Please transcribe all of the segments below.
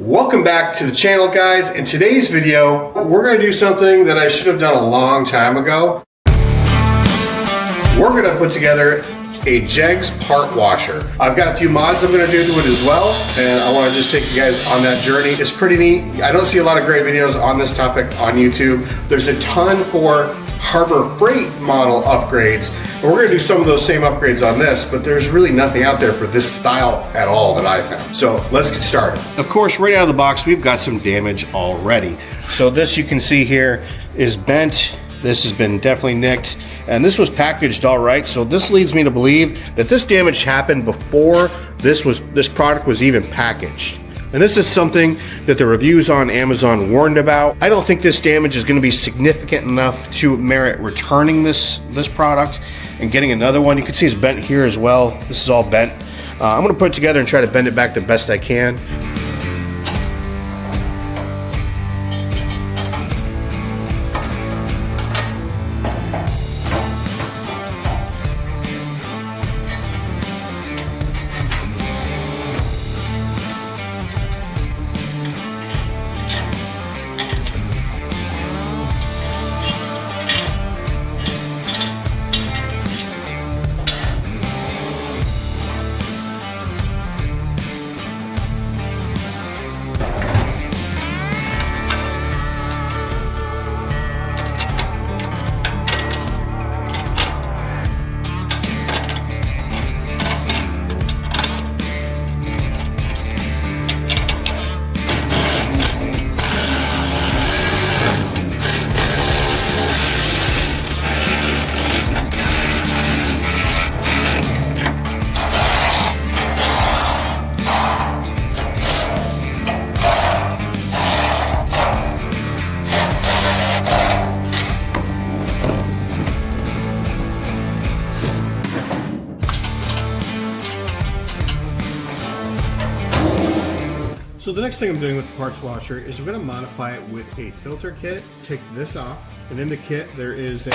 Welcome back to the channel, guys. In today's video, we're going to do something that I should have done a long time ago. We're going to put together a JEGS part washer. I've got a few mods I'm going to do to it as well, and I want to just take you guys on that journey. It's pretty neat. I don't see a lot of great videos on this topic on YouTube. There's a ton for Harbor Freight model upgrades, and we're going to do some of those same upgrades on this, but there's really nothing out there for this style at all that I found. So let's get started. Of course, right out of the box, we've got some damage already. So this you can see here is bent. This has been definitely nicked, and this was packaged all right. So this leads me to believe that this damage happened before this product was even packaged. And this is something that the reviews on Amazon warned about. I don't think this damage is going to be significant enough to merit returning this product and getting another one. You can see it's bent here as well. This is all bent. I'm going to put it together and try to bend it back the best I can. So the next thing I'm doing with the parts washer is we're going to modify it with a filter kit. Take this off, and in the kit there is a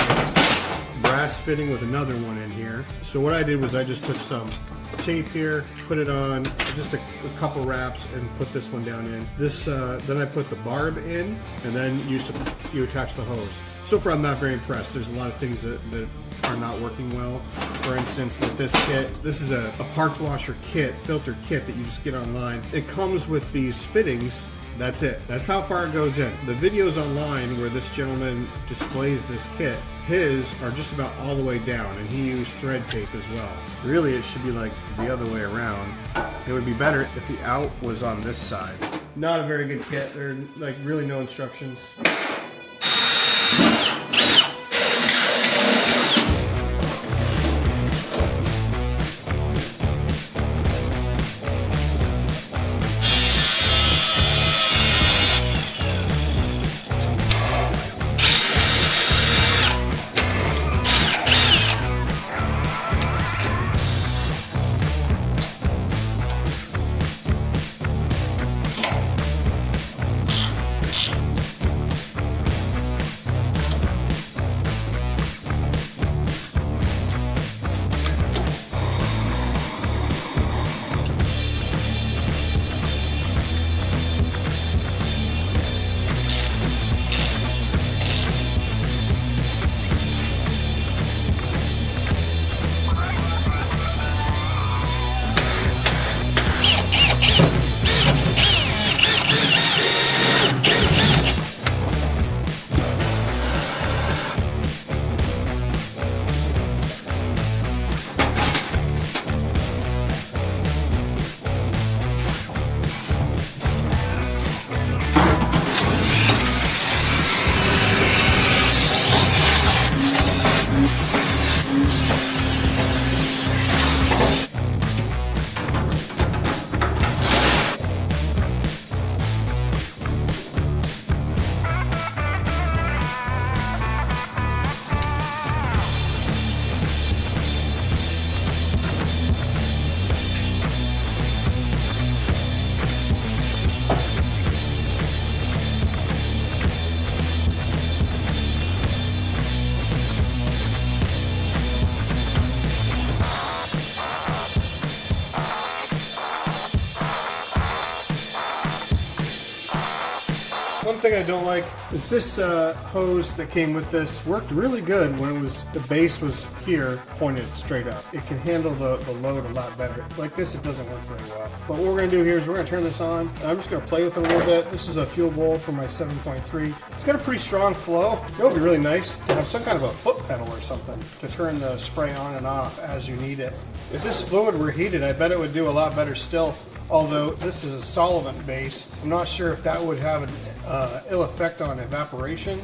brass fitting with another one in here. So what I did was I just took some tape here, put it on just a couple wraps, and put this one down in. Then I put the barb in, and then you attach the hose. So far I'm not very impressed. There's a lot of things that are not working well. For instance, with this kit, this is a parts washer kit, filter kit that you just get online. It comes with these fittings. That's it. That's how far it goes in. The videos online where this gentleman displays this kit, his are just about all the way down, and he used thread tape as well. Really, it should be like the other way around. It would be better if the out was on this side. Not a very good kit. There are like really no instructions. One thing I don't like is this hose that came with this worked really good when the base was here pointed straight up. It can handle the load a lot better. Like this, it doesn't work very well. But what we're gonna do here is we're gonna turn this on. And I'm just gonna play with it a little bit. This is a fuel bowl for my 7.3. It's got a pretty strong flow. It would be really nice to have some kind of a foot pedal or something to turn the spray on and off as you need it. If this fluid were heated, I bet it would do a lot better still. Although this is a solvent based, I'm not sure if that would have an ill effect on evaporation,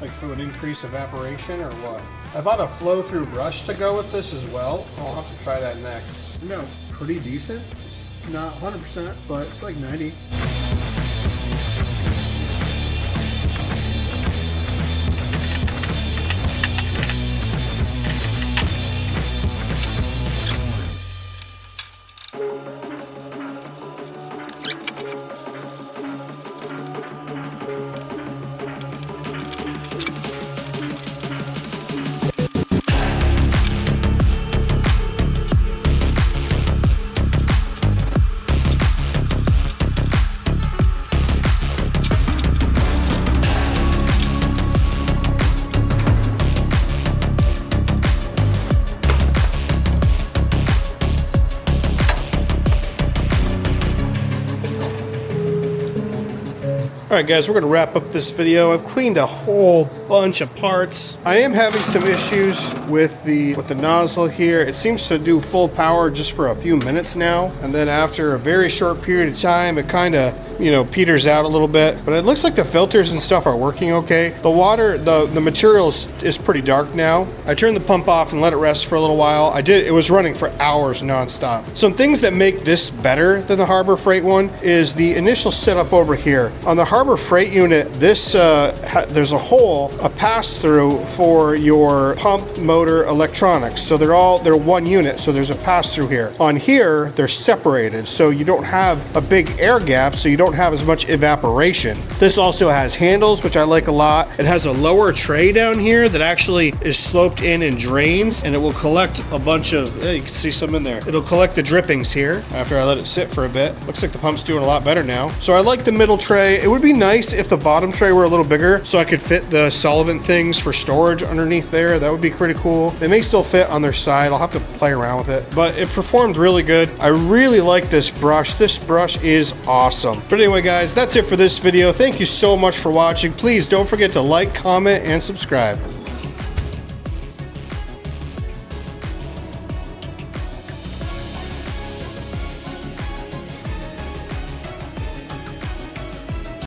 like if it would increase evaporation or what. I bought a flow through brush to go with this as well. I'll have to try that next. You know, pretty decent. It's not 100%, but it's like 90. Alright guys, we're going to wrap up this video. I've cleaned a whole bunch of parts. I am having some issues with the nozzle here. It seems to do full power just for a few minutes now, and then after a very short period of time it kind of, you know, peters out a little bit. But it looks like the filters and stuff are working okay. The water, the material is pretty dark now. I turned the pump off and let it rest for a little while. It was running for hours nonstop. Some things that make this better than the Harbor Freight one is the initial setup over here. On the Harbor Freight unit, this there's a hole, a pass-through for your pump, motor, electronics. So they're one unit, so there's a pass-through here. On here, they're separated, so you don't have a big air gap, so you don't have as much evaporation. This also has handles, which I like a lot. It has a lower tray down here that actually is sloped in and drains, and it will collect a bunch of, you can see some in there. It'll collect the drippings here after I let it sit for a bit. Looks like the pump's doing a lot better now. So I like the middle tray. It would be nice if the bottom tray were a little bigger so I could fit the solvent things for storage underneath there. That would be pretty cool. They may still fit on their side. I'll have to play around with it, but it performed really good. I really like this brush. This brush is awesome. But anyway guys, that's it for this video. Thank you so much for watching. Please don't forget to like, comment, and subscribe.